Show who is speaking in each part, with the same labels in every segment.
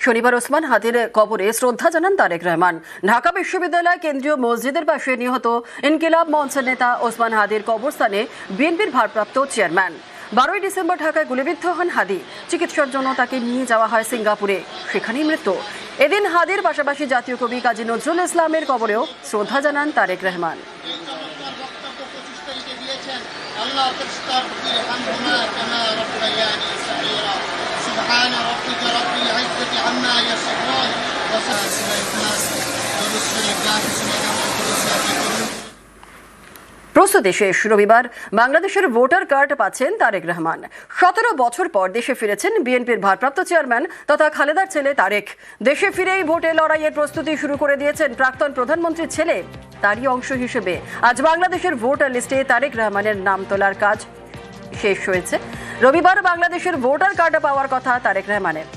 Speaker 1: শনিবার ওসমান হাদির কবরে শ্রদ্ধা জানান তারেক রহমান। ঢাকা বিশ্ববিদ্যালয় কেন্দ্রীয় মসজিদের পাশে নিহত ইনকিলাব মঞ্চের নেতা ওসমান হাদির কবরস্থানে বিএনপির ভারপ্রাপ্ত চেয়ারম্যান। 12ই ডিসেম্বর ঢাকায় গুলিবিদ্ধ হন হাদি। চিকিৎসার জন্য তাকে নিয়ে যাওয়া হয় সিঙ্গাপুরে, সেখানেই মৃত্যু। এদিন হাদির পাশাপাশি জাতীয় কবি কাজী নজরুল ইসলামের কবরেও শ্রদ্ধা জানান তারেক রহমান। প্রস্তুতি শেষ। রবিবার বাংলাদেশের ভোটার কার্ড পাচ্ছেন তারেক রহমান। 17 বছর পর দেশে ফিরেছেন বিএনপির ভারপ্রাপ্ত চেয়ারম্যান তথা খালেদার ছেলে তারেক। দেশে ফিরেই ভোটে লড়াইয়ের প্রস্তুতি শুরু করে দিয়েছেন প্রাক্তন প্রধানমন্ত্রীর ছেলে। তারই অংশ হিসেবে আজ বাংলাদেশের ভোটার লিস্টে তারেক রহমানের নাম তোলার কাজ শেষ হয়েছে। রবিবার বাংলাদেশের ভোটার কার্ড পাওয়ার কথা তারেক রহমানের।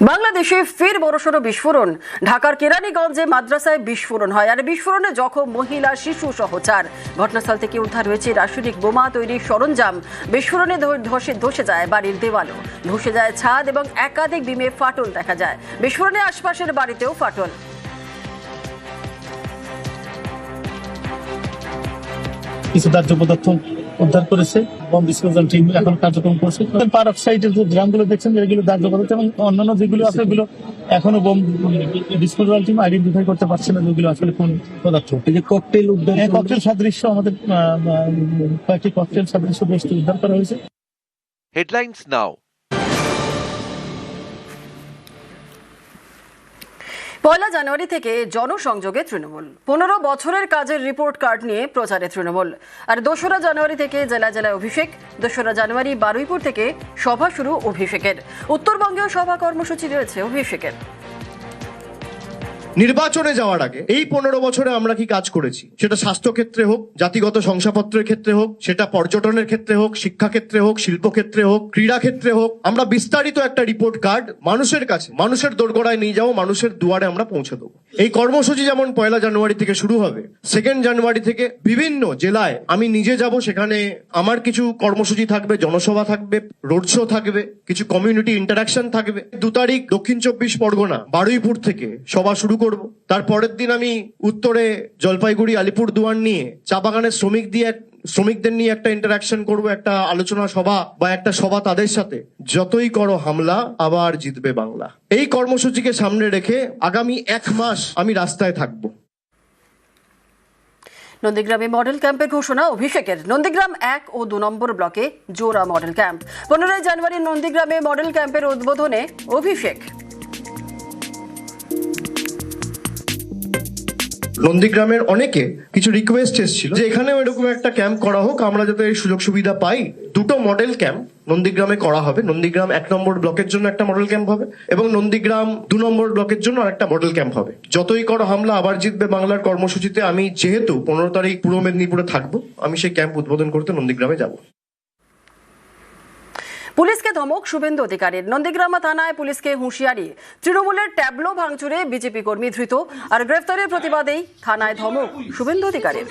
Speaker 1: বাংলাদেশে ফের বড়সড় বিস্ফোরণ। ঢাকার কেরানীগঞ্জে মাদ্রাসায় বিস্ফোরণ হয়, আর বিস্ফোরণে জখম মহিলা, শিশু সহ 4। ঘটনাস্থল থেকে উদ্ধার হয়েছে রাসায়নিক বোমা তৈরির সরঞ্জাম। বিস্ফোরণে ধসে যায় বাড়ির দেওয়ালও, ধসে যায় ছাদ এবং একাধিক বিমে ফাটল দেখা যায়। বিস্ফোরণে আশপাশের বাড়িতেও ফাটল।
Speaker 2: কিছু দাহ্য পদার্থ উদ্ধার করেছে, বম ডিসপোজাল টিম এখন কার্যক্রম করছে। পার অফ সাইডের যে ড্রামগুলো দেখছেন এগুলো দাহ্য পদার্থ, এবং অন্যান্য যেগুলো আছে এগুলো এখনো বম ডিসপোজাল টিম আইডেন্টিফাই করতে পারছে না যেগুলো আসলে কোন পদার্থ। এই যে ককটেল উদ্ধার, ককটেল সাদৃশ্য আমাদের কয়েকটি ককটেল সাদৃশ্য বস্তু উদ্ধার করা হয়েছে।
Speaker 3: হেডলাইন্স নাও।
Speaker 1: পয়লা জানুয়ারি থেকে জনসংযোগে তৃণমূল। 15 বছরের কাজের রিপোর্ট কার্ড নিয়ে প্রচারে তৃণমূল। আর 2রা জানুয়ারি থেকে জেলা জেলায় অভিষেক। 2রা জানুয়ারি বারুইপুর থেকে সভা শুরু অভিষেকের। উত্তরবঙ্গেও সভা কর্মসূচি রয়েছে অভিষেকের।
Speaker 4: নির্বাচনে যাওয়ার আগে এই 15 বছরে আমরা কি কাজ করেছি, সেটা স্বাস্থ্য ক্ষেত্রে হোক, জাতিগত শংসাপত্রের ক্ষেত্রে হোক, সেটা পর্যটনের ক্ষেত্রে হোক, শিক্ষা ক্ষেত্রে হোক, শিল্প ক্ষেত্রে হোক, ক্রীড়া ক্ষেত্রে হোক, আমরা বিস্তারিত একটা রিপোর্ট কার্ড মানুষের কাছে, মানুষের দোরগোড়ায় নিয়ে যাবো, মানুষের দুয়ারে আমরা পৌঁছে দেবো। এই কর্মসূচি যেমন পয়লা জানুয়ারি থেকে শুরু হবে, 2nd জানুয়ারি থেকে বিভিন্ন জেলায় আমি নিজে যাব, সেখানে আমার কিছু কর্মসূচি থাকবে, জনসভা থাকবে, রোড শো থাকবে, কিছু কমিউনিটি ইন্টারাকশন থাকবে। 2 তারিখ দক্ষিণ 24 পরগনা বারুইপুর থেকে সভা শুরু করব। তারপরের দিন আমি উত্তরে জলপাইগুড়ি, আলিপুরদুয়ার নিয়ে চা বাগানের শ্রমিকদের নিয়ে একটা ইন্টারাকশন করব, একটা আলোচনা সভা বা একটা সভা তাদের সাথে। যতই করো হামলা, আবার জিতবে বাংলা। এই কর্মসূচিকে সামনে রেখে আগামী 1 মাস আমি রাস্তায় থাকব।
Speaker 1: নন্দীগ্রামে মডেল ক্যাম্পের ঘোষণা অভিষেকের। নন্দীগ্রাম 1 ও 2 নম্বর ব্লকে জোড়া মডেল ক্যাম্প। 15ই জানুয়ারি নন্দীগ্রামে মডেল ক্যাম্পের উদ্বোধনে অভিষেক।
Speaker 4: নন্দীগ্রামের অনেকে কিছু রিকোয়েস্ট এসেছিল যে এখানেও এরকম একটা ক্যাম্প করা হোক, আমরা যাতে এই সুযোগ সুবিধা পাই। 2টো মডেল ক্যাম্প নন্দীগ্রামে করা হবে। নন্দীগ্রাম 1 নম্বর ব্লকের জন্য একটা মডেল ক্যাম্প হবে এবং নন্দীগ্রাম 2 নম্বর ব্লকের জন্য আরেকটা মডেল ক্যাম্প হবে। যতই করো হামলা, আবার জিতবে বাংলার কর্মসূচিতে আমি যেহেতু 15 তারিখ পূর্ব মেদিনীপুরে থাকবো, আমি সেই ক্যাম্প উদ্বোধন করতে নন্দীগ্রামে যাব।
Speaker 1: পুলিশকে ধমক শুভেন্দু অধিকারীর। নন্দীগ্রাম থানায় পুলিশকে হুঁশিয়ারি। তৃণমূলের ট্যাবলো ভাঙচুরে বিজেপি কর্মী ধৃত, আর গ্রেফতারের প্রতিবাদেই থানায় ধমক শুভেন্দু অধিকারীর।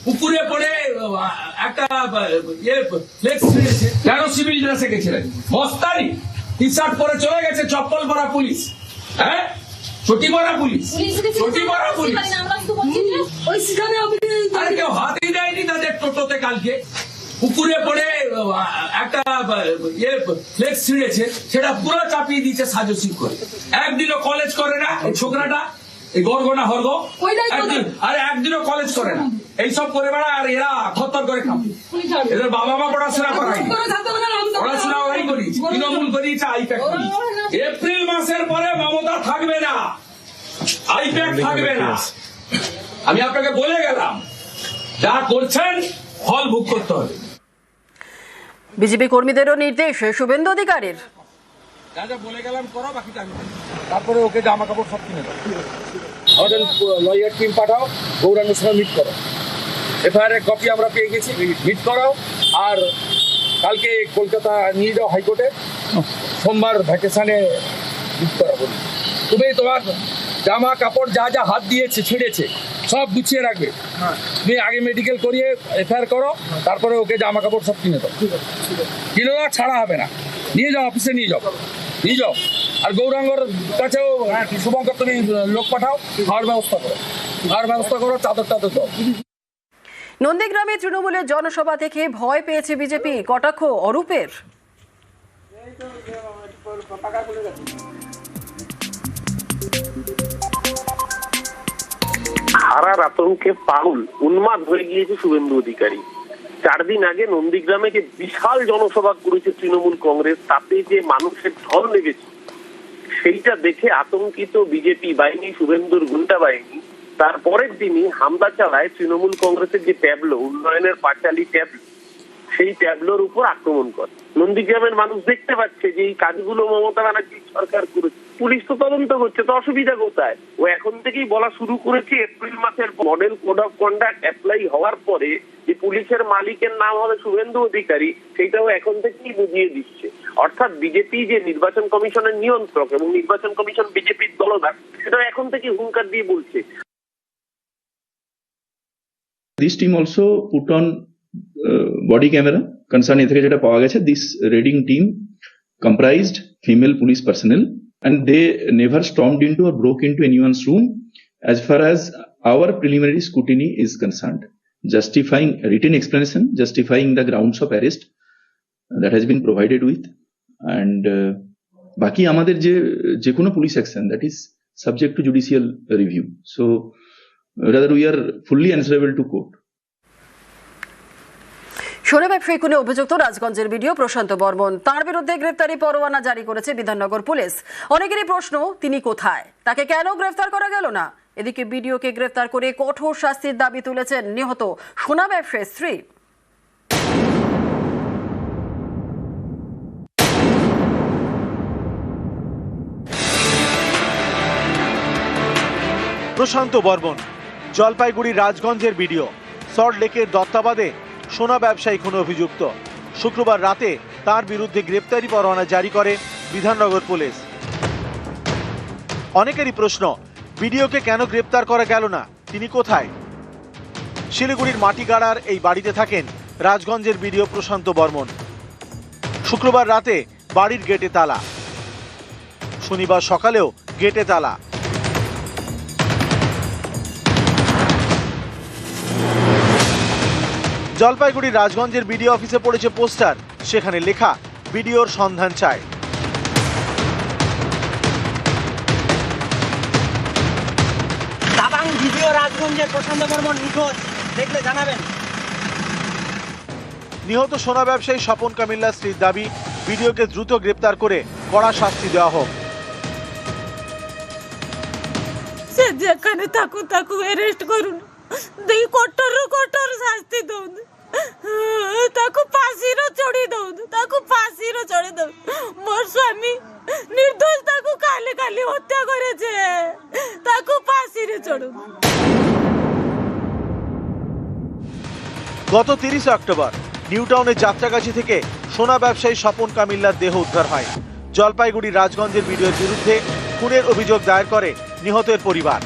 Speaker 5: পুকুরে পড়ে একটা কেন সিভিল ড্রেসে গেছিলেন, মস্তানি টি শার্ট পরে চলে গেছে, চপ্পল পরা পুলিশ, হ্যাঁ ছুটি পরা পুলিশ, ছুটি পরা পুলিশ। আর কেউ হাতই দেয়নি তাদের টোটোতে কালকে। পুকুরে পড়ে একটা ফ্লেক্স ছিঁড়েছে, সেটা পুরো চাপিয়ে দিয়েছে সাজসিং করে। একদিনও কলেজ করে না এই ছোকরাটা, এই গর্গনা হর্গ, একদিনও কলেজ করে না, এইসব করে বেড়া। আর এরা থরথর করে খাবে। এদের বাবা মা পড়াশোনা করায়নি, পড়াশোনা ওরাই করিয়েছে, তৃণমূল করিয়েছে আইপ্যাক। এপ্রিল মাসের পরে মমতা থাকবে না, আইপ্যাক থাকবে না। আমি আপনাকে বলে গেলাম, যা করছেন ফল ভোগ করতে হবে।
Speaker 1: বিজেপি কর্মীদেরও নির্দেশ শুভেন্দু অধিকারীর।
Speaker 5: যা যা বলে গেলাম করো, বাকিটা আমি তারপরে ওকে জামা কাপড় সব কিনে দাও। আমাদের লয়ার টিম পাঠাও, গৌরাঙ্গের সঙ্গে মিট করো। এফআইআর এর কপি আমরা পেয়ে গেছি, মিট করাও। আর কালকে কলকাতা নিয়ে যাও হাইকোর্টে, সোমবার ভ্যাকেশনে বুক করা বলি। তুমি তোমার জামা কাপড় যা যা হাত দিয়েছে ছিঁড়েছে সব গুছিয়ে রাখবে। তুমি আগে মেডিকেল করিয়ে এফআইআর করো, তারপরে ওকে জামা কাপড় সব কিনে দাও। কিনে দাও, ছাড়া হবে না। নিয়ে যাও, অফিসে নিয়ে যাও। আর গৌরাঙ্গর কাছেও শুভঙ্কর তুমি লোক পাঠাও, খাওয়ার ব্যবস্থা করো, চাদর দাও।
Speaker 1: নন্দীগ্রামে তৃণমূলের জনসভা থেকে ভয় পেয়েছে বিজেপি, কটাক্ষ অরূপের।
Speaker 6: হারার আতঙ্কে পাগল উন্মাদ হয়ে গিয়েছে শুভেন্দু অধিকারী। 4 দিন আগে নন্দীগ্রামে যে বিশাল জনসভা করেছে তৃণমূল কংগ্রেস, তাতে যে মানুষের ঢল লেগেছে সেইটা দেখে আতঙ্কিত বিজেপি বাহিনী, শুভেন্দুর গুন্ডা বাহিনী তারপরের দিনই হামলা চালায় তৃণমূল কংগ্রেসের যে ট্যাবলো, উন্নয়নের পাঁচালী ট্যাবলো, সেই ট্যাবলোর উপর আক্রমণ করে। নন্দীগ্রামের মানুষ দেখতে পাচ্ছে যে এই কাজগুলো মমতা ব্যানার্জি সরকার করেছে। পুলিশ তো তদন্ত করছে, তো অসুবিধা কোথায়? ও এখন থেকেই বলা শুরু করেছে এপ্রিল মাসের model code of conduct apply হওয়ার পরে যে পুলিশের মালিকের নাম হবে শুভেন্দু অধিকারী, সেইটাও এখন থেকেই বুঝিয়ে দিচ্ছে। অর্থাৎ বিজেপি যে নির্বাচন কমিশনের নিয়ন্ত্রক এবং নির্বাচন কমিশন বিজেপির দলদার, সেটা এখন থেকে হুঙ্কার দিয়ে বলছে।
Speaker 7: This team also put on body camera concern এ থেকে যেটা পাওয়া গেছে, this raiding team comprised female police personnel and they never stormed into or broke into anyone's room as far as our preliminary scrutiny is concerned, justifying written explanation, justifying the grounds of arrest that has been provided with, and বাকি আমাদের যে কোনো police action that is subject to judicial review, so rather we are fully answerable to court.
Speaker 1: সোনা ব্যবসায়ী খুনে অভিযুক্ত রাজগঞ্জের video প্রশান্ত বর্মন, তার বিরুদ্ধে গ্রেফতারি পরোয়ানা জারি করেছে বিধাননগর পুলিশ। অনেকেরই প্রশ্ন, তিনি কোথায়, তাকে কেন গ্রেফতার করা গেল না? এদিকে ভিডিওকে গ্রেফতার করে কঠোর শাস্তির দাবি তুলেছেন নিহত সোনা ব্যবসায়ীর স্ত্রী।
Speaker 8: প্রশান্ত বর্মন, জলপাইগুড়ি রাজগঞ্জের ভিডিও। সল্টলেকের দত্তাবাদে সোনা ব্যবসায়ী খুনে অভিযুক্ত। শুক্রবার রাতে তার বিরুদ্ধে গ্রেপ্তারি পরোয়ানা জারি করে বিধাননগর পুলিশ। অনেকেরই প্রশ্ন, ভিডিওকে কেন গ্রেপ্তার করা গেল না, তিনি কোথায়? শিলিগুড়ির মাটিগাড়ার এই বাড়িতে থাকেন রাজগঞ্জের ভিডিও প্রশান্ত বর্মন। শুক্রবার রাতে বাড়ির গেটে তালা, শনিবার সকালেও গেটে তালা। জলপাইগুড়ির রাজগঞ্জের বিডিও অফিসে পড়েছে পোস্টার, সেখানে লেখা ভিডিওর সন্ধান চায়।
Speaker 9: দাবাং ভিডিও রাজগঞ্জের প্রশান্ত বর্মন নিখোঁজ, দেখলে জানাবেন।
Speaker 8: নিহত সোনা ব্যবসায়ী স্বপন কামিল্লার স্ত্রীর দাবি, ভিডিওকে দ্রুত গ্রেপ্তার করে কড়া শাস্তি দেওয়া হোক।
Speaker 10: সে যেখানে থাকুক অ্যারেস্ট করুন, দেখি কঠোর শাস্তি দউন, তাকে ফাঁসির চড়ি দউন, মোর স্বামী নির্দোষ, তাকে কালি হত্যা করেছে, তাকে ফাঁসির চড়ুন।
Speaker 8: গত 30 অক্টোবর নিউটাউনের যাত্রাগাছি থেকে সোনা ব্যবসায়ী স্বপন কামিল্লার দেহ উদ্ধার হয়। জলপাইগুড়ি রাজগঞ্জের ভিডিওর বিরুদ্ধে খুনের অভিযোগ দায়ের করে নিহতের পরিবার।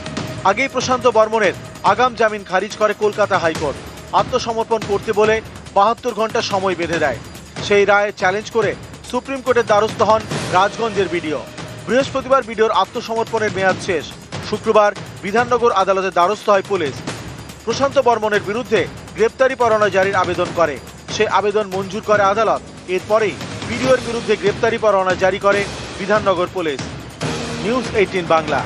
Speaker 8: আগেই প্রশান্ত বর্মনের আগাম জামিন খারিজ করে কলকাতা হাইকোর্ট। আত্মসমর্পণ করতে বলে 72 ঘন্টা সময় বেঁধে দেয়। সেই রায় চ্যালেঞ্জ করে সুপ্রিম কোর্টের দ্বারস্থ হন রাজগঞ্জের ভিডিও। বৃহস্পতিবার ভিডিওর আত্মসমর্পণের মেয়াদ শেষ। শুক্রবার বিধাননগর আদালতের দ্বারস্থ হয় পুলিশ। প্রশান্ত বর্মনের বিরুদ্ধে গ্রেপ্তারি পরোয়ানা জারির আবেদন করে, সে আবেদন মঞ্জুর করে আদালত। এরপরেই ভিডিওর বিরুদ্ধে গ্রেপ্তারি পরোয়ানা জারি করে বিধাননগর পুলিশ। নিউজ 18 বাংলা।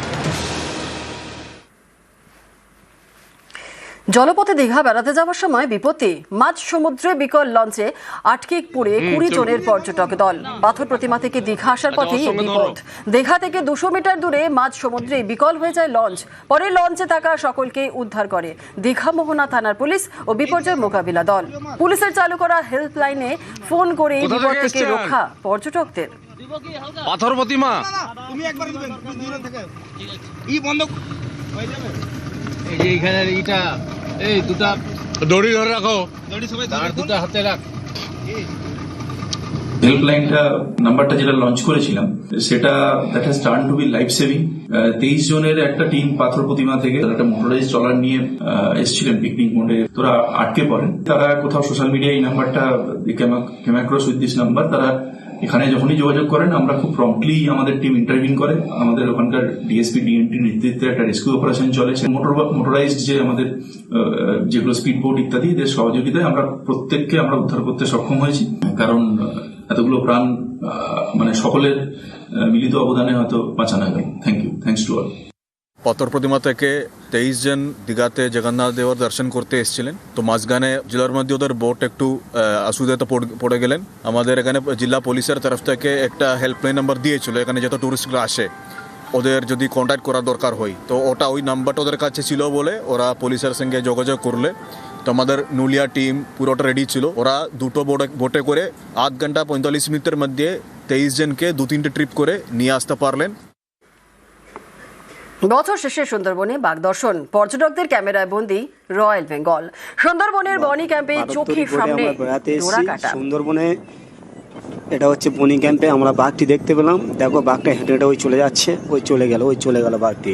Speaker 1: জলপথে দীঘা বেড়াতে যাওয়ার সময় বিপত্তি, মাঝ সমুদ্রে বিকল লঞ্চে আটকে পড়ে 20 জনের পর্যটক দল। পাথর প্রতিমা থেকে দীঘা আসার পথেই বিপদ। দীঘা থেকে 200 মিটার দূরে মাঝ সমুদ্রে বিকল হয়ে যায় লঞ্চ। পরে লঞ্চে থাকা সকলকে উদ্ধার করে দীঘা মোহনা থানার পুলিশ ও বিপর্যয় মোকাবিলা দল। পুলিশের চালু করা হেল্পলাইনে ফোন করে বিপদ থেকে রক্ষা পর্যটকদের।
Speaker 5: পাথর প্রতিমা
Speaker 9: তুমি একবার দিবেন, তুমি দূরে থেকে ই বন্ধ হয়ে যাবে।
Speaker 5: এই যে এখানে এইটা, এই দুটা দড়ি ধরে রাখো,
Speaker 9: দড়ি সবাই
Speaker 5: আর দুটা হাতে রাখ।
Speaker 7: হেল্পলাইনটা নাম্বারটা যেটা লঞ্চ করেছিলাম সেটা that has turn to B life saving. 23 জনের একটা টিম পাথর প্রতিমা থেকে তারা একটা মোটরাইজ ট্রলার নিয়ে এসেছিলেন পিকনিক মোডে, তোরা আটকে পড়েন। তারা কোথাও সোশ্যাল মিডিয়ায় এই নাম্বারটা came across with this number, তারা এখানে যখনই যোগাযোগ করেন আমরা খুব প্রম্পটলি আমাদের টিম ইন্টারভিন করে, আমাদের ওখানকার ডিএসপি ডিএনটি নেতৃত্বে একটা রেস্কিউ অপারেশন চলে। মোটরাইজড যে আমাদের যেগুলো স্পিড বোট ইত্যাদি এদের সহযোগিতায় আমরা প্রত্যেককে আমরা উদ্ধার করতে সক্ষম হয়েছি, কারণ এতগুলো প্রাণ মানে সকলের মিলিত অবদানে হয়তো বাঁচানো গেল। Thank you, thanks to all.
Speaker 11: পাথর প্রতিমা থেকে 23 জন দীঘাতে জগন্নাথ দেবের দর্শন করতে এসেছিলেন। তো মাঝখানে জেলার মধ্যে ওদের বোট একটু অসুবিধাতে পড়ে গেলেন। আমাদের এখানে জেলা পুলিশের তরফ থেকে একটা হেল্পলাইন নাম্বার দিয়েছিল, এখানে যত টুরিস্টরা আসে ওদের যদি কন্ট্যাক্ট করার দরকার হয় তো ওটা ওই নাম্বারটা ওদের কাছে ছিল বলে ওরা পুলিশের সঙ্গে যোগাযোগ করলে তো আমাদের নুলিয়া টিম পুরোটা রেডি ছিল। ওরা দুটো বোটে করে 8 ঘন্টা 45 মিনিটের মধ্যে 23 জনকে 2-3টে ট্রিপ করে নিয়ে আসতে পারলেন।
Speaker 1: বছর শেষে সুন্দরবনে বাঘ দর্শন, পর্যটকদের ক্যামেরায় বন্দী রয়্যাল বেঙ্গল। সুন্দরবনের বনি ক্যাম্পে চোখের সামনে ডোরা কাটা।
Speaker 12: সুন্দরবনে এটা হচ্ছে বনি ক্যাম্পে আমরা বাঘটি দেখতে পেলাম। দেখো বাঘটা হেঁটে হেঁটে ওই চলে যাচ্ছে, ওই চলে গেল বাঘটি।